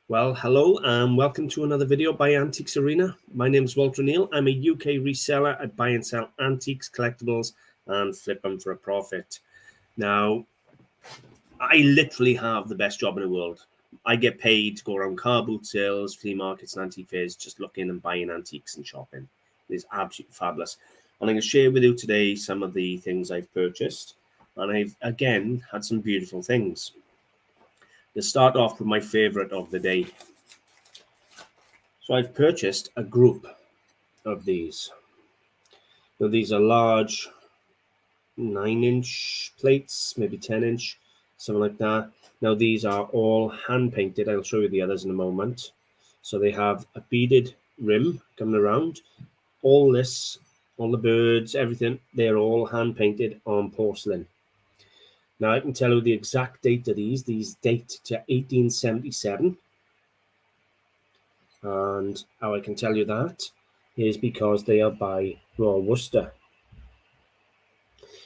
Well, hello and welcome to another video by Antiques Arena. My name is Walter Neal. I'm a UK reseller. I buy and sell antiques, collectibles, and flip them for a profit. Now, I literally have the best job in the world. I get paid to go around car boot sales, flea markets, and antique fairs, just looking and buying antiques and shopping. It's absolutely fabulous. And I'm going to share with you today some of the things I've purchased. And I've, again, had some beautiful things. To start off with my favorite of the day. So I've purchased a group of these. Now these are large 9-inch plates, maybe 10-inch, something like that. Now these are all hand painted. I'll show you the others in a moment. So they have a beaded rim coming around. All this, all the birds, everything, they're all hand painted on porcelain. Now I can tell you the exact date of these. These date to 1877. And how I can tell you that is because they are by Royal Worcester.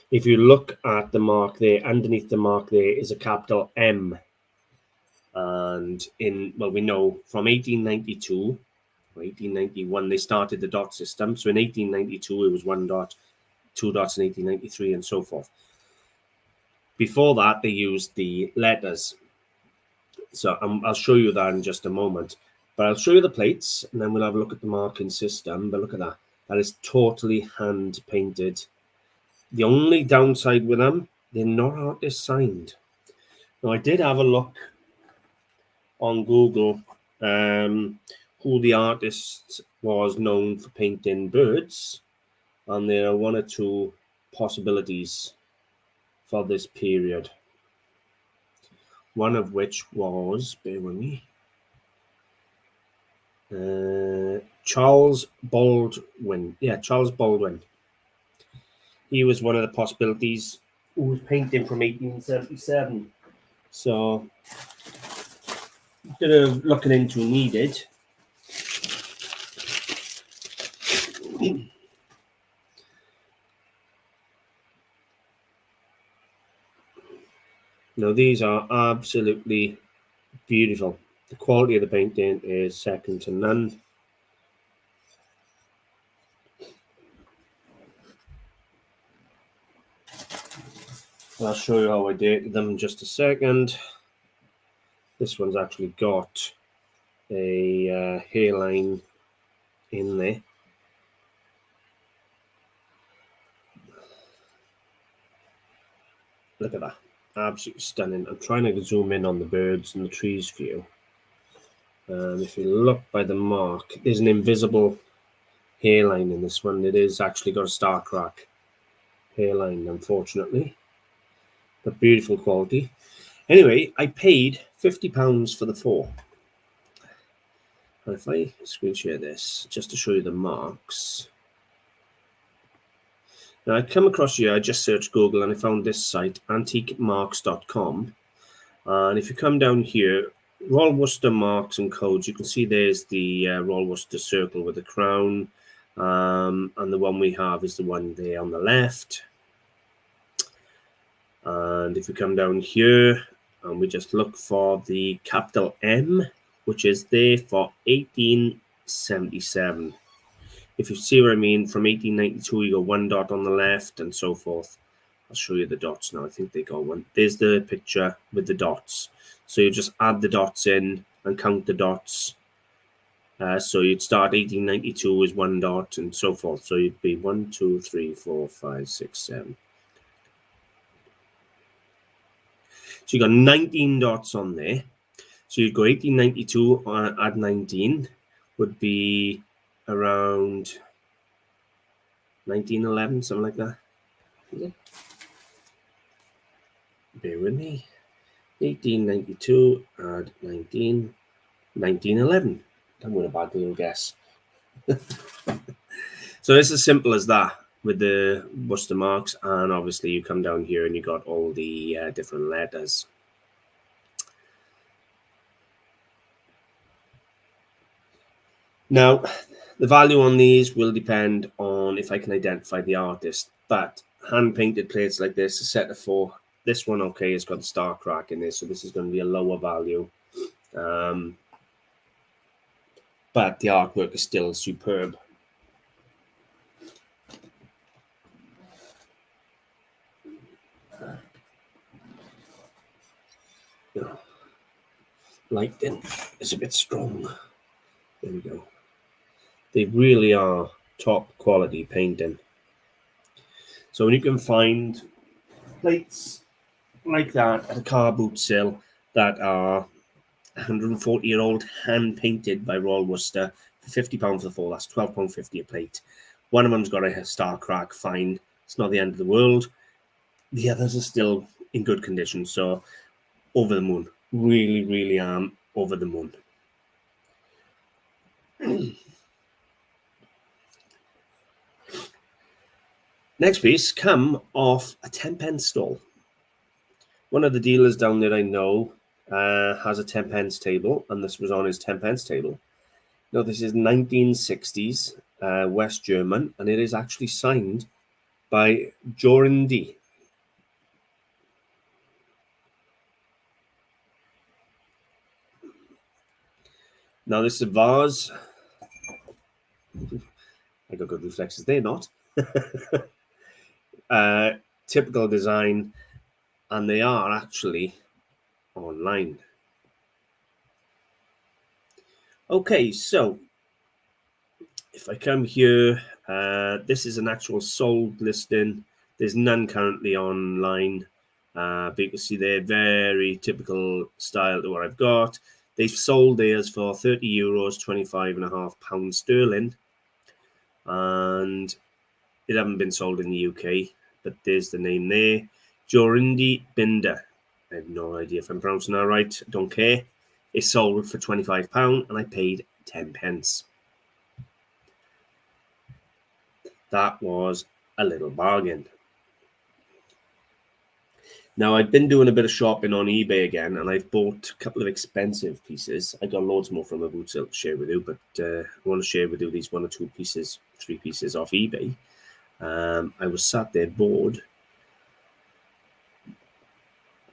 If you look at the mark there, underneath the mark there is a capital M. And we know from 1892 or 1891 they started the dot system. So in 1892 it was 1 dot, 2 dots in 1893 and so forth. Before that they used the letters. So I'll show you that in just a moment. But I'll show you the plates and then we'll have a look at the marking system. But look at that. That is totally hand painted. The only downside with them, they're not artist signed. Now, I did have a look on Google who the artist was known for painting birds. And there are 1 or 2 possibilities for this period. One of which was, bear with me, Charles Baldwin. Yeah, Charles Baldwin. He was one of the possibilities who was painting from 1877. So, a bit of looking into needed. Now, these are absolutely beautiful. The quality of the painting is second to none. I'll show you how I dated them in just a second. This one's actually got a hairline in there. Look at that. Absolutely stunning. I'm trying to zoom in on the birds and the trees for you. If you look by the mark, there's an invisible hairline in this one. It is actually got a star crack hairline, unfortunately. But beautiful quality. Anyway, I paid £50 for the 4. And if I screen share this, just to show you the marks. Now, I come across here, I just searched Google and I found this site, antiquemarks.com. And if you come down here, Royal Worcester marks and codes, you can see there's the Royal Worcester circle with the crown. And the one we have is the one there on the left. And if we come down here and we just look for the capital M, which is there for 1877. If you see what I mean, from 1892, you go 1 dot on the left and so forth. I'll show you the dots now. I think they go 1. There's the picture with the dots. So you just add the dots in and count the dots. So you'd start 1892 with 1 dot and so forth. So you'd be 1, 2, 3, 4, 5, 6, 7. So you got 19 dots on there. So you'd go 1892 add 19 would be around 1911, something like that. Bear with me. 1892 add 19, 1911. I'm going to bad little guess. So it's as simple as that with the Worcester marks, and obviously you come down here and you got all the different letters. Now, the value on these will depend on if I can identify the artist, but hand-painted plates like this, a set of 4. This one, okay, has got the star crack in this, so this is going to be a lower value. but the artwork is still superb. Lighting is a bit strong. There we go. They really are top quality painting. So when you can find plates like that at a car boot sale that are 140-year-old hand painted by Royal Worcester for £50 for the four, that's £12.50 a plate. One of them's got a star crack, fine. It's not the end of the world. The others are still in good condition, so over the moon. Really, really am over the moon. Next piece come off a 10-pence stall. One of the dealers down there I know has a 10-pence table, and this was on his 10-pence table. Now, this is 1960s West German, and it is actually signed by Jorindi. Now, this is a vase. I got good reflexes there, not. Typical design, and they are actually online. Okay, so if I come here, this is an actual sold listing. There's none currently online, but you can see they're very typical style to what I've got. They've sold theirs for €30, £25.5 sterling, and it haven't been sold in the UK, but there's the name there. Jorindi Binder. I have no idea if I'm pronouncing that right. Don't care. It sold for £25 and I paid 10p. That was a little bargain. Now, I've been doing a bit of shopping on eBay again, and I've bought a couple of expensive pieces. I got loads more from a boot sale to share with you, but I want to share with you these 1 or 2 pieces, 3 pieces off eBay. I was sat there bored,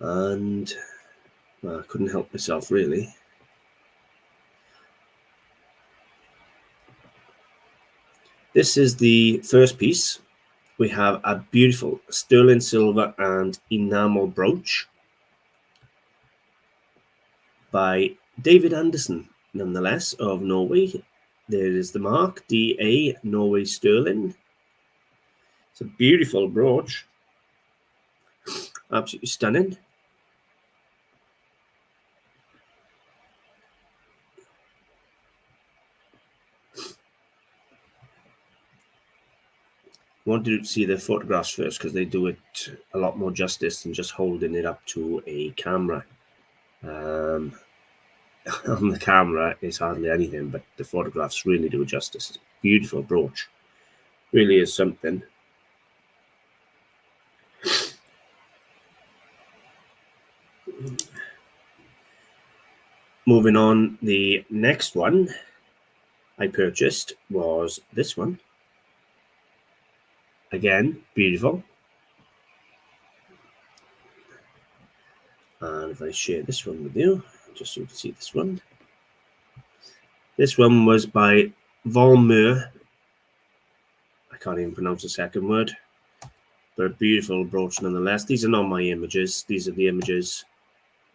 and I couldn't help myself, really. This is the first piece. We have a beautiful sterling silver and enamel brooch by David Anderson, nonetheless, of Norway. There is the mark, DA, Norway sterling. It's a beautiful brooch. Absolutely stunning. I wanted to see the photographs first because they do it a lot more justice than just holding it up to a camera. On the camera, it's hardly anything, but the photographs really do it justice. It's a beautiful brooch. Really is something. Moving on, the next one I purchased was this one. Again, beautiful. And if I share this one with you, just so you can see this one. This one was by Volmur. I can't even pronounce the second word, but a beautiful brooch nonetheless. These are not my images. These are the images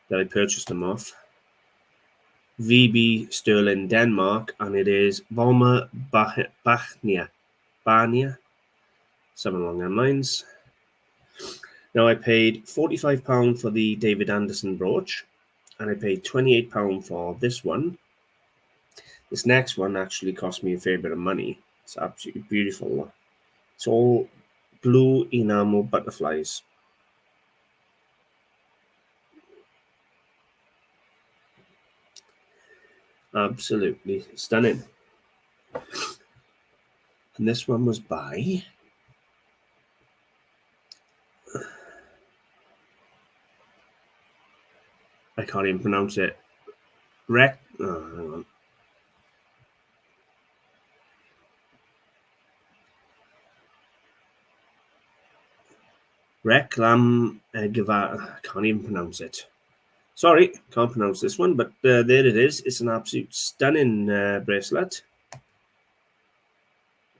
that I purchased them off. VB Sterling, Denmark, and it is Volmur Bania, something along those lines. Now, I paid £45 for the David Anderson brooch, and I paid £28 for this one. This next one actually cost me a fair bit of money. It's absolutely beautiful. It's all blue enamel butterflies. Absolutely stunning. And this one was by I can't even pronounce it. Hang on. I can't even pronounce it. Sorry, can't pronounce this one, but there it is. It's an absolute stunning bracelet.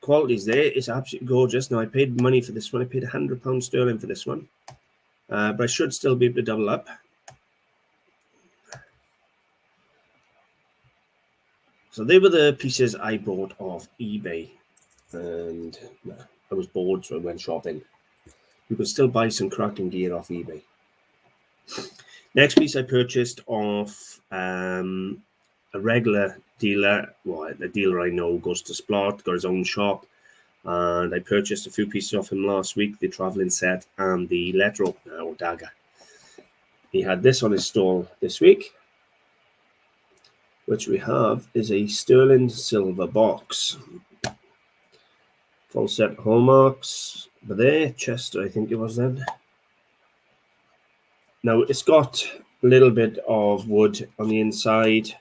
Quality's there. It's absolutely gorgeous. Now, I paid money for this one. I paid £100 sterling for this one. But I should still be able to double up. So they were the pieces I bought off eBay. And I was bored, so I went shopping. You could still buy some cracking gear off eBay. Next piece I purchased off a regular dealer. Well, the dealer I know goes to Splott, got his own shop. And I purchased a few pieces off him last week, the traveling set and the letter opener or dagger. He had this on his stall this week, which we have is a sterling silver box. Full set hallmarks, but there, Chester, I think it was then. Now, it's got a little bit of wood on the inside.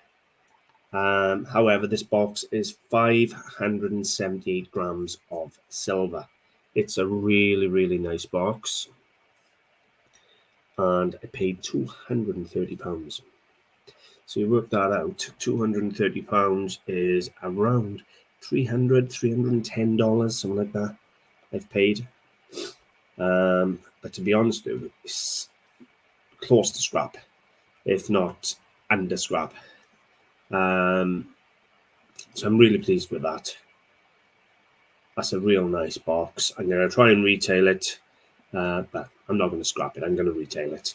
However, this box is 578 grams of silver. It's a really, really nice box. And I paid £230. So you work that out. £230 is around $310, something like that I've paid. But to be honest with you, it's close to scrap, if not under scrap. So I'm really pleased with that. That's a real nice box. I'm going to try and retail it, but I'm not going to scrap it. I'm going to retail it.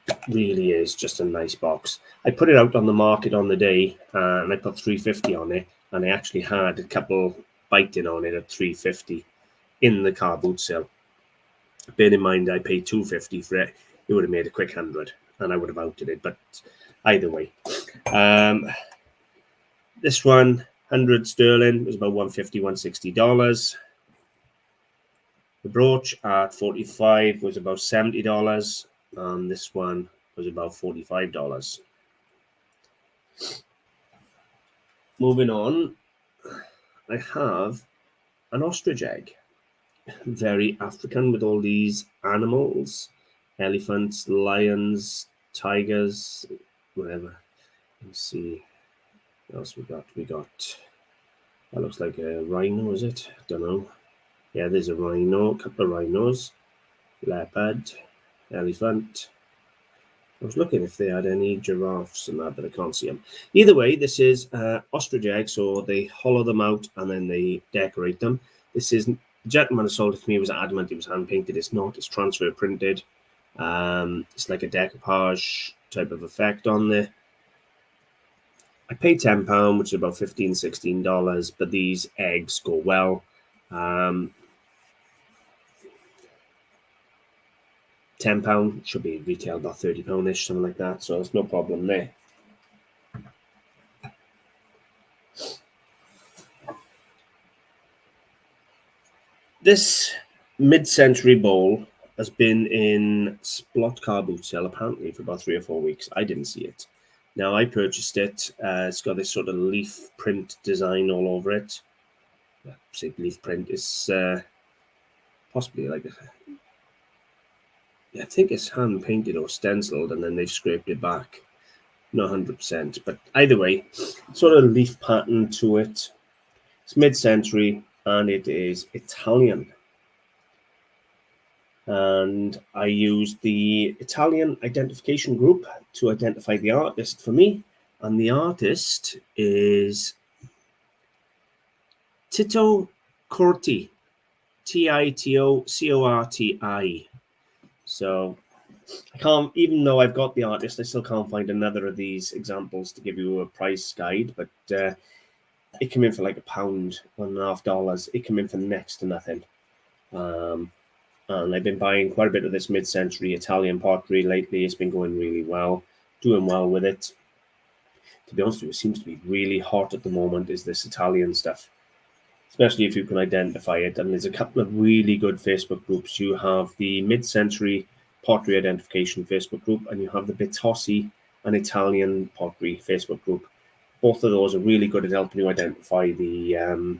It really is just a nice box. I put it out on the market on the day, and I put $350 on it, and I actually had a couple biting on it at $350 in the car boot sale. Bear in mind, I paid $250 for it. It would have made a quick 100, and I would have outed it. But either way, this one, 100 sterling, was about $150, $160. The brooch at 45 was about $70, and this one was about $45. Moving on, I have an ostrich egg. Very African with all these animals, elephants, lions, tigers, whatever. Let's see what else we got. We got, that looks like a rhino, is it? Don't know. Yeah, there's a rhino, a couple of rhinos, leopard, elephant. I was looking if they had any giraffes and that, but I can't see them. Either way, this is ostrich eggs, so they hollow them out and then they decorate them. This is, the gentleman who sold it to me was adamant it was hand painted. It's not, it's transfer printed. It's like a decoupage type of effect on there. I paid £10, which is about $15, $16, but these eggs go well. £10 should be retailed about £30-ish, something like that, so there's no problem there. This mid-century bowl has been in Splott car boot sale apparently for about 3 or 4 weeks. I didn't see it. Now, I purchased it. It's got this sort of leaf print design all over it. Say leaf print is possibly like I think it's hand painted or stenciled, and then they've scraped it back. Not 100%, but either way, sort of leaf pattern to it. It's mid-century, and it is Italian. And I used the Italian identification group to identify the artist for me, and the artist is Tito Corti, Titocorti. So I can't, even though I've got the artist, I still can't find another of these examples to give you a price guide, but it came in for like £1, $1.50. It came in for next to nothing. And I've been buying quite a bit of this mid-century Italian pottery lately. It's been going really well, doing well with it. To be honest with you, it seems to be really hot at the moment, is this Italian stuff, especially if you can identify it. And there's a couple of really good Facebook groups. You have the mid-century pottery identification Facebook group, and you have the Bitossi and Italian pottery Facebook group. Both of those are really good at helping you identify the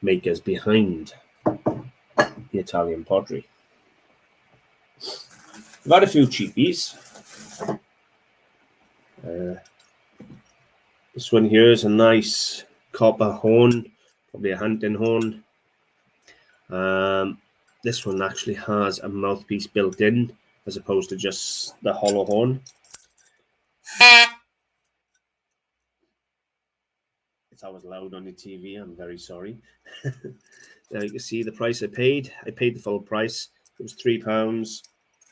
makers behind the Italian pottery. I've had a few cheapies. This one here is a nice copper horn, probably a hunting horn. This one actually has a mouthpiece built in, as opposed to just the hollow horn. It's always loud on the TV. I'm very sorry. Now you can see the price I paid. I paid the full price. It was £3,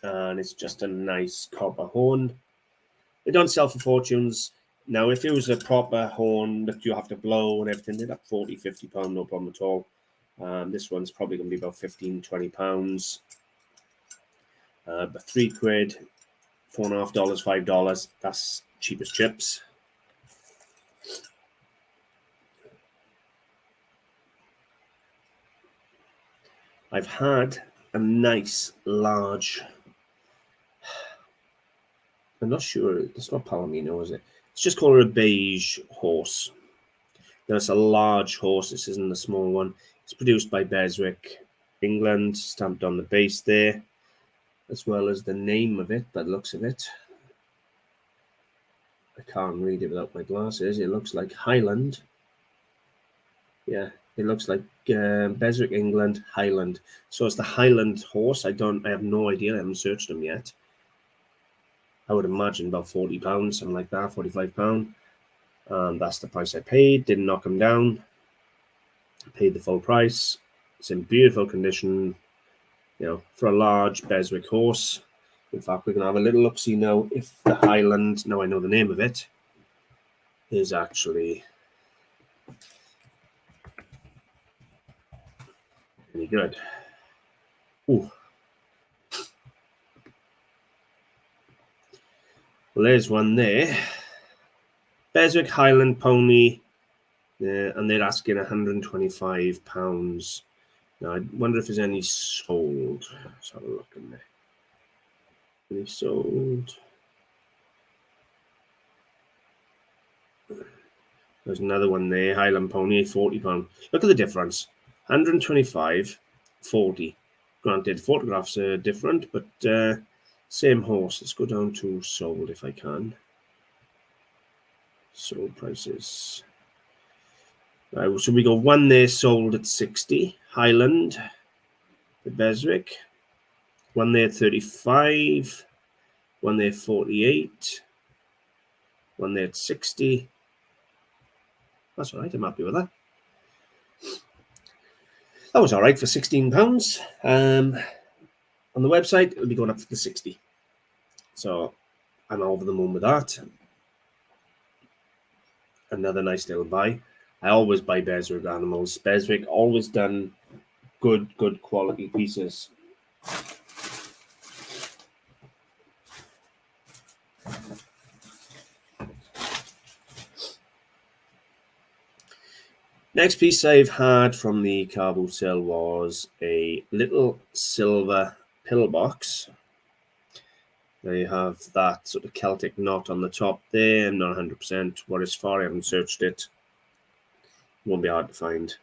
and it's just a nice copper horn. They don't sell for fortunes. Now, if it was a proper horn that you have to blow and everything, they're like £40, £50, no problem at all. This one's probably going to be about £15, £20. But £3, $4.50, $5, that's cheap as chips. I've had a nice large, I'm not sure, it's not Palomino, is it? It's just called a beige horse. There's a large horse, this isn't a small one. It's produced by Beswick, England, stamped on the base there, as well as the name of it, by the looks of it. I can't read it without my glasses. It looks like Highland. Yeah, it looks like Beswick, England, Highland. So it's the Highland horse. I have no idea. I haven't searched them yet. I would imagine about £40, something like that, £45. That's the price I paid. Didn't knock them down. Paid the full price. It's in beautiful condition, you know, for a large Beswick horse. In fact, we're going to have a little look-see now if the Highland, now I know the name of it, is actually any good. Ooh. Well, there's one there. Beswick Highland pony, and they're asking £125. Now, I wonder if there's any sold. Let's have a look in there. Any sold? There's another one there, Highland pony, £40. Look at the difference. 125, 40. Granted, photographs are different, but same horse. Let's go down to sold if I can. Sold prices. Right, so we got one there sold at 60. Highland, the Beswick. One there at 35. One there at 48. One there at 60. That's all right. I'm happy with that. That was all right for £16. On the website, it'll be going up to 60. So I'm over the moon with that. Another nice little buy. I always buy Beswick animals. Beswick always done good quality pieces. Next piece I've had from the car boot sale was a little silver pillbox. They have that sort of Celtic knot on the top there. I'm not 100% what it's for. I haven't searched it. Won't be hard to find.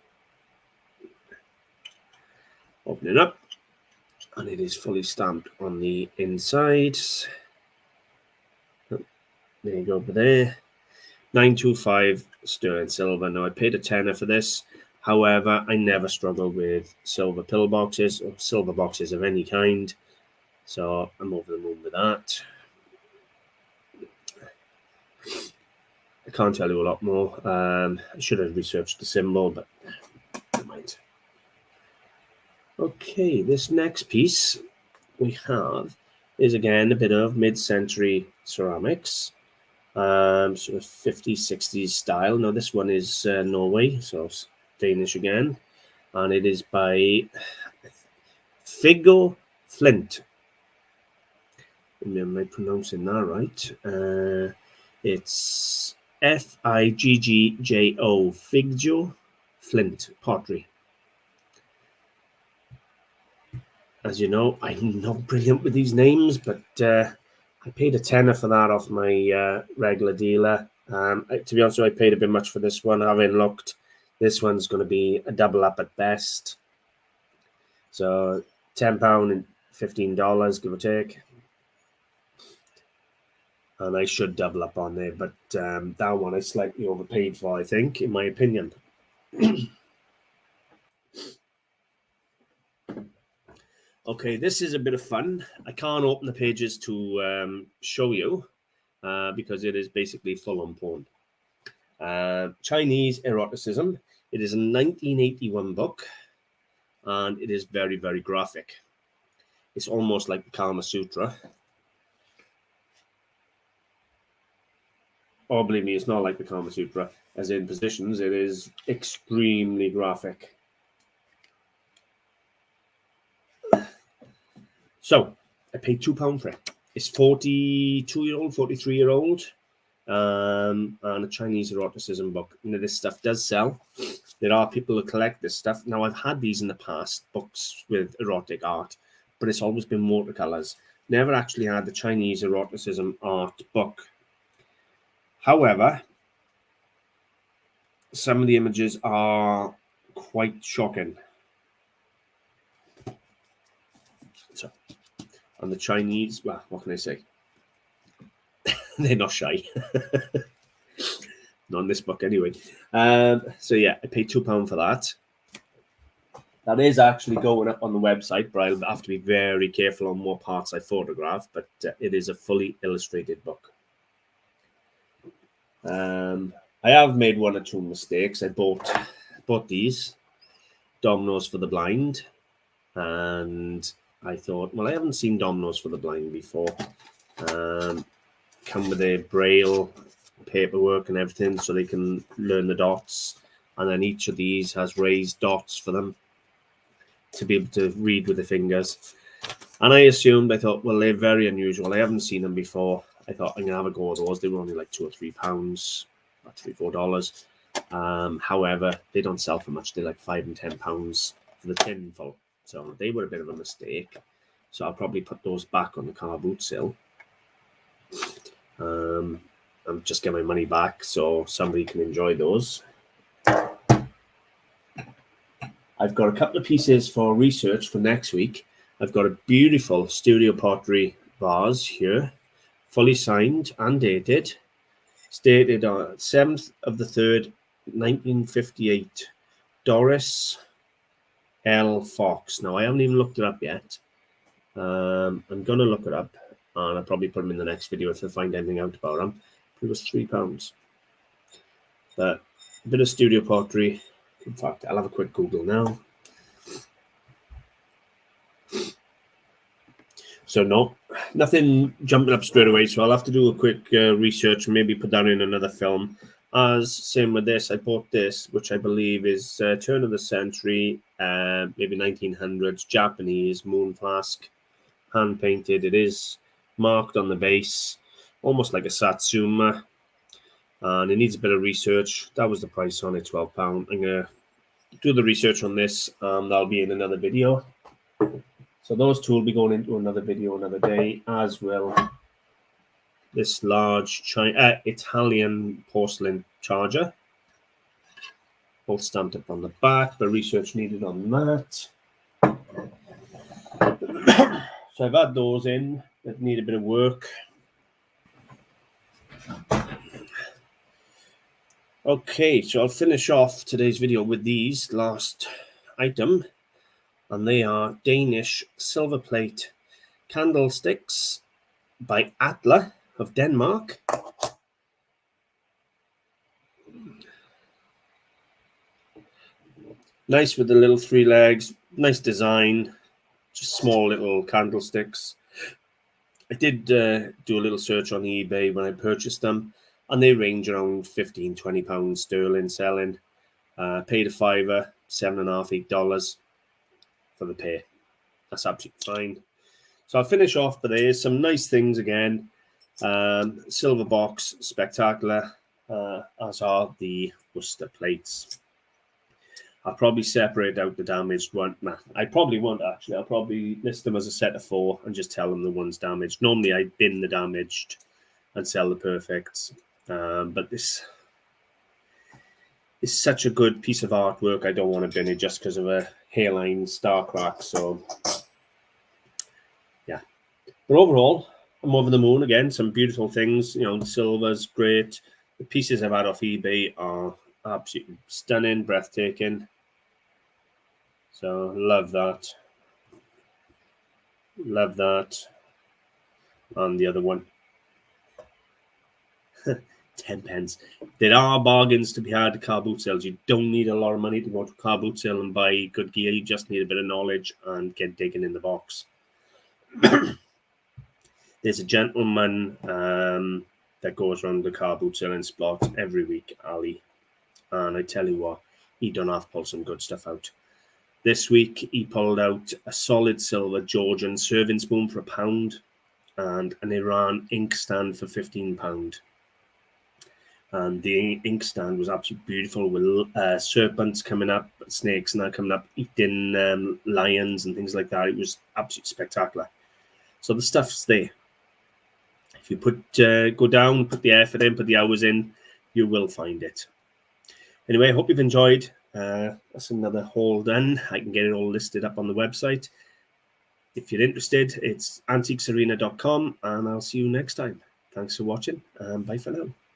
Open it up, and it is fully stamped on the inside. There you go, over there. 925 sterling silver. Now I paid a tenner for this. However, I never struggle with silver pillboxes or silver boxes of any kind. So I'm over the moon with that. I can't tell you a lot more. I should have researched the symbol, but never mind. Okay, this next piece we have is again a bit of mid-century ceramics, sort of 50s, 60s style. Now this one is Norway, so it's Danish again, and it is by Figgjo Flint. Am I pronouncing that right? It's Figgjo, Figgjo Flint Pottery. As you know, I'm not brilliant with these names, but I paid a tenner for that off my regular dealer. To be honest, I paid a bit much for this one. Having looked, this one's going to be a double up at best. So £10 and $15, give or take. and I should double up on there, but that one I slightly overpaid for, I think, in my opinion. Okay, this is a bit of fun. I can't open the pages to show you because it is basically full-on porn. Chinese Eroticism. It is a 1981 book, and it is very, very graphic. It's almost like the Kama Sutra. Oh, believe me, it's not like the Kama Sutra. As in positions, it is extremely graphic. So, I paid £2 for it. It's 42-year-old, 43-year-old, and a Chinese Eroticism book. Now, this stuff does sell. There are people who collect this stuff. Now, I've had these in the past, books with erotic art, but it's always been watercolors. Never actually had the Chinese Eroticism art book. However, some of the images are quite shocking. So, and the Chinese, well, what can I say? They're not shy. Not in this book anyway. So yeah, I paid £2 for that. That is actually going up on the website, but I'll have to be very careful on what parts I photograph, but it is a fully illustrated book. I have made one or two mistakes. I bought these Dominoes for the blind, and I thought, well, I haven't seen Dominoes for the blind before. Come with their braille paperwork and everything, so they can learn the dots, and then each of these has raised dots for them to be able to read with the fingers. And I thought, well, they're very unusual. I haven't seen them before. I thought I'm gonna have a go at those. They were only like £2 or £3, about $3-4. However, they don't sell for much. They're like £5 and £10 for the tin full. So they were a bit of a mistake. So I'll probably put those back on the car boot sale. I'm just getting my money back so somebody can enjoy those. I've got a couple of pieces for research for next week. I've got a beautiful Studio Pottery vase here, fully signed and dated, stated on 7th of the 3rd, 1958, Doris L. Fox. Now, I haven't even looked it up yet. I'm going to look it up, and I'll probably put them in the next video if I find anything out about them. It was £3. But a bit of Studio Pottery. In fact, I'll have a quick Google now. So no, nothing jumping up straight away. So I'll have to do a quick research and maybe put that in another film. As same with this, I bought this, which I believe is turn of the century, maybe 1900s, Japanese moon flask, hand painted. It is marked on the base, almost like a Satsuma, and it needs a bit of research. That was the price on it, £12. I'm gonna do the research on this. That'll be in another video. So those two will be going into another video another day, as will this large Italian porcelain charger. Both stamped up on the back, but research needed on that. So I've had those in that need a bit of work. Okay, so I'll finish off today's video with these last item, and they are Danish silver plate candlesticks by Atla of Denmark. Nice with the little 3 legs, nice design, just small little candlesticks. I did do a little search on eBay when I purchased them, and they range around £15, £20 sterling selling. Paid a £5, $7.50, $8 for the pair. That's absolutely fine. So I'll finish off, but there is some nice things again. Silver box, spectacular, as are the Worcester plates. I'll probably separate out the damaged one. Nah, I probably won't actually. I'll probably list them as a set of 4 and just tell them the one's damaged. Normally I bin the damaged and sell the perfects. But this is such a good piece of artwork. I don't want to bin it just because of a hairline star crack. So yeah. But overall, I'm over the moon again. Some beautiful things. You know, the silver's great. The pieces I've had off eBay are absolutely stunning, breathtaking. So love that. Love that. And the other one. 10 pence. There are bargains to be had at car boot sales. You don't need a lot of money to go to a car boot sale and buy good gear. You just need a bit of knowledge and get digging in the box. There's a gentleman that goes around the car boot sale in Splott every week, Ali. And I tell you what, he done half pull some good stuff out. This week, he pulled out a solid silver Georgian serving spoon for £1 and an Iran inkstand for £15. And the inkstand was absolutely beautiful with serpents coming up, snakes and that coming up, eating lions and things like that. It was absolutely spectacular. So the stuff's there. If you go down, put the effort in, put the hours in, you will find it. Anyway, I hope you've enjoyed. That's another haul done. I can get it all listed up on the website. If you're interested, it's antiquesarena.com, and I'll see you next time. Thanks for watching, and bye for now.